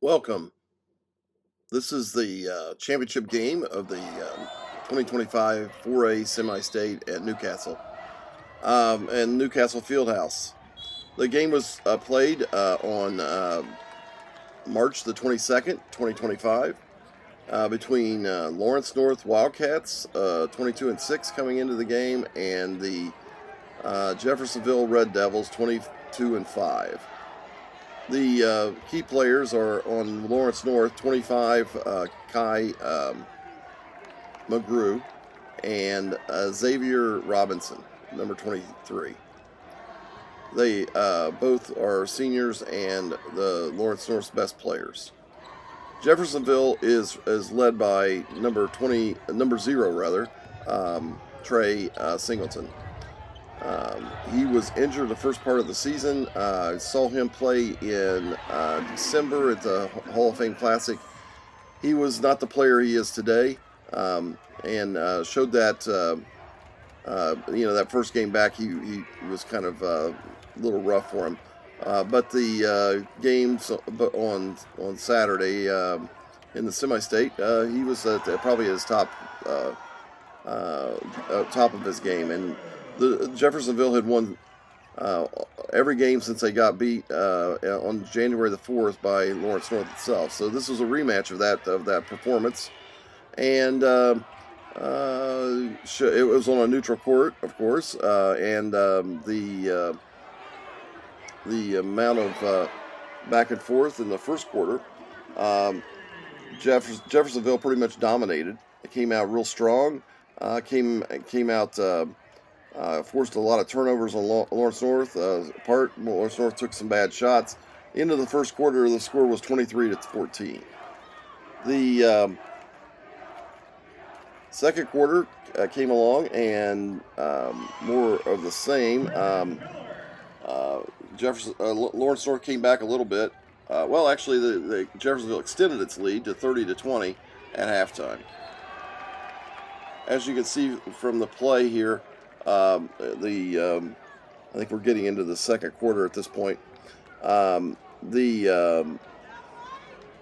Welcome. This is the championship game of the 2025 4A semi-state at Newcastle and Newcastle Fieldhouse. The game was played on March the 22nd, 2025, between Lawrence North Wildcats, 22-6 coming into the game, and the Jeffersonville Red Devils, 22-5. The key players are on Lawrence North, 25, Kai McGrew, and Xavier Robinson, number 23. They both are seniors and the Lawrence North's best players. Jeffersonville is led by number 0 Trey Singleton. He was injured the first part of the season. Saw him play in December at the Hall of Fame Classic. He was not the player he is today, and showed that that first game back he was kind of a little rough for him. But the games on Saturday in the semi-state, he was probably at his top of his game, and Jeffersonville had won every game since they got beat on January the 4th by Lawrence North itself. So this was a rematch of that performance, and it was on a neutral court, of course, and the amount of back and forth in the first quarter, Jeffersonville pretty much dominated. It came out real strong. Came out. Forced a lot of turnovers on Lawrence North. Lawrence North took some bad shots. Into the first quarter, the score was 23-14. The second quarter came along, and more of the same. Lawrence North came back a little bit. Actually, the Jeffersonville extended its lead to 30-20 at halftime. As you can see from the play here, I think we're getting into the second quarter at this point. The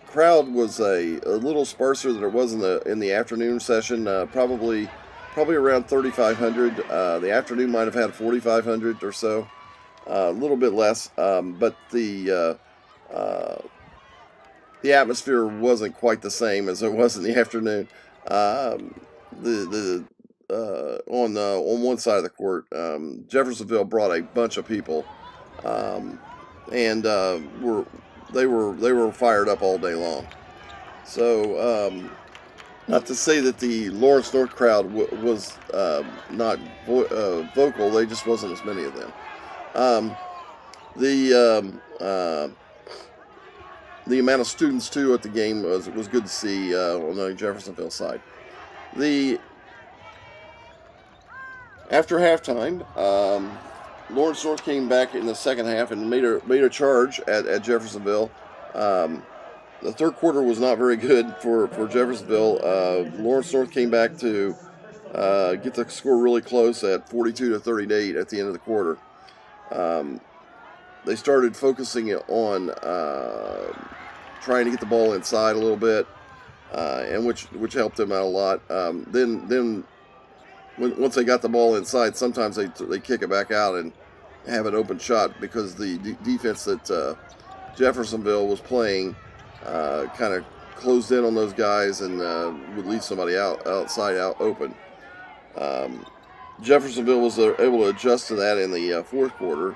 crowd was a little sparser than it was in the afternoon session. Probably around 3,500. The afternoon might have had 4,500 or so, a little bit less. But the atmosphere wasn't quite the same as it was in the afternoon. On one side of the court, Jeffersonville brought a bunch of people, and they were fired up all day long. So, not to say that the Lawrence North crowd was not vocal; they just wasn't as many of them. The amount of students too at the game was good to see on the Jeffersonville side. After halftime, Lawrence North came back in the second half and made a charge at Jeffersonville. The third quarter was not very good for Jeffersonville. Lawrence North came back to get the score really close at 42-38 at the end of the quarter. They started focusing on trying to get the ball inside a little bit, and which helped them out a lot. Then once they got the ball inside, sometimes they kick it back out and have an open shot, because the defense that Jeffersonville was playing kind of closed in on those guys and would leave somebody outside open. Jeffersonville was able to adjust to that in the fourth quarter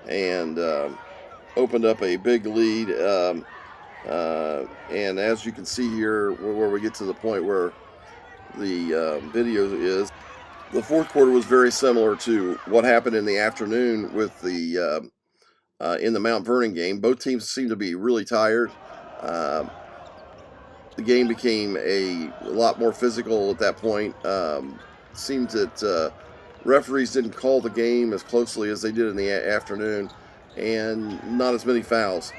and opened up a big lead. And as you can see here, where we get to the point where the video is, the fourth quarter was very similar to what happened in the afternoon with the in the Mount Vernon game. Both teams seemed to be really tired. The game became a lot more physical at that point. Seemed that referees didn't call the game as closely as they did in the afternoon, and not as many fouls.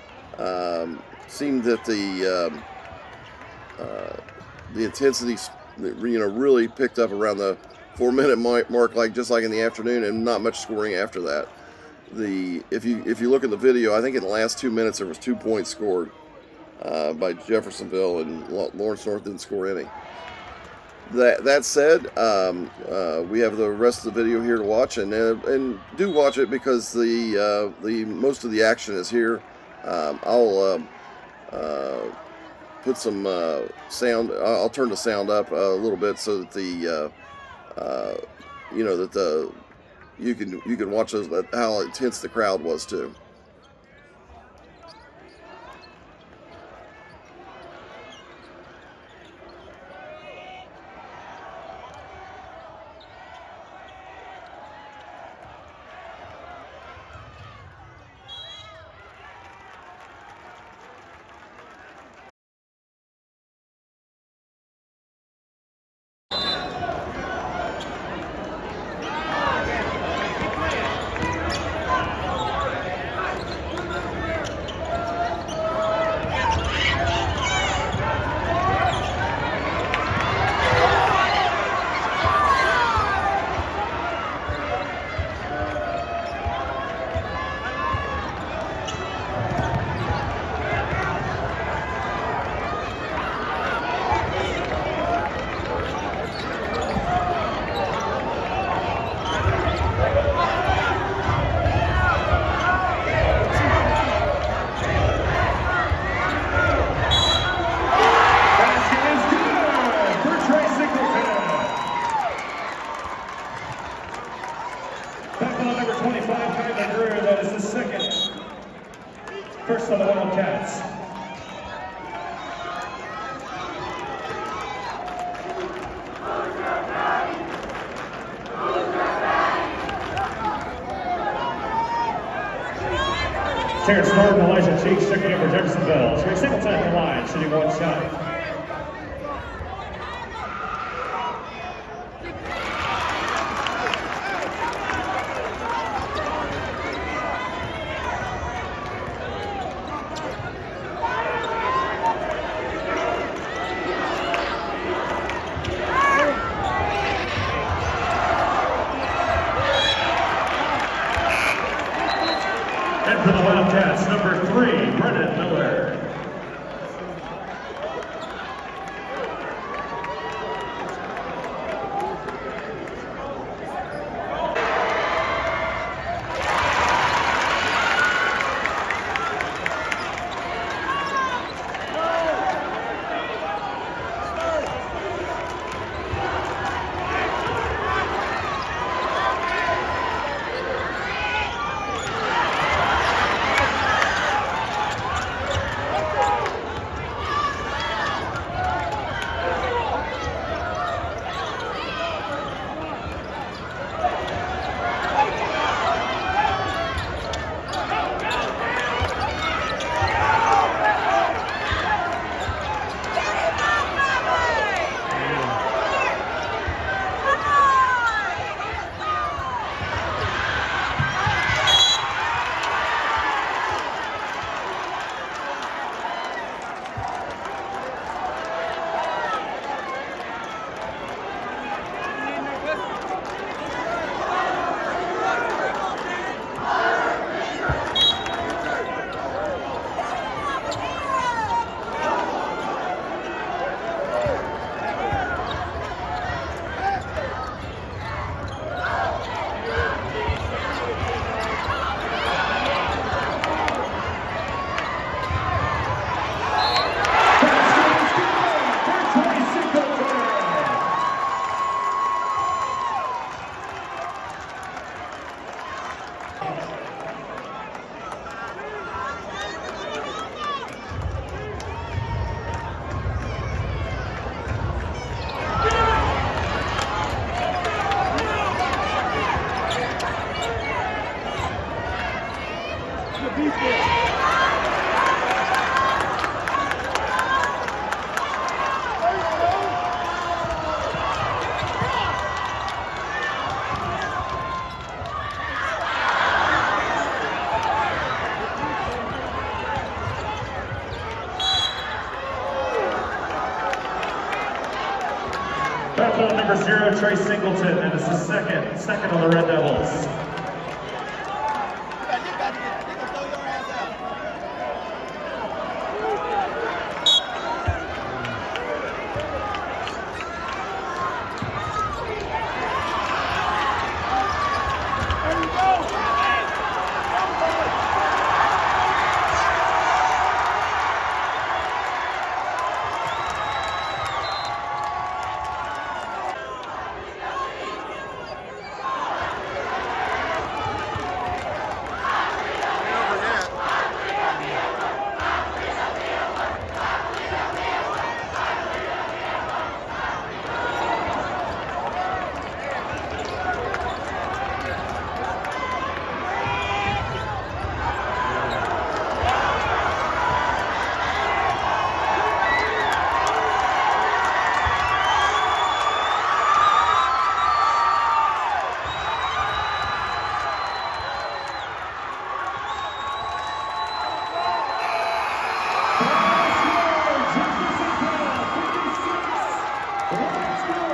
Seemed that the intensity really picked up around the 4-minute mark, just like in the afternoon, and not much scoring after that. If you look at the video, I think in the last 2 minutes there was 2 points scored. by Jeffersonville, and Lawrence North didn't score any. That said, we have the rest of the video here to watch, and do watch it because the most of the action is here. I'll put some sound. I'll turn the sound up a little bit so that you can watch those, how intense the crowd was too. Number 25, Kyler Greer, that is the second. First on the Wildcats. Terrence Norton, Elijah Cheeks, checking in for Jeffersonville. Trey Singleton at the line, shooting one shot. And for the Wildcats, number 3, Brennan Miller. Backfield number 0, Trey Singleton, and it's the second on the Red Devils. Let's go.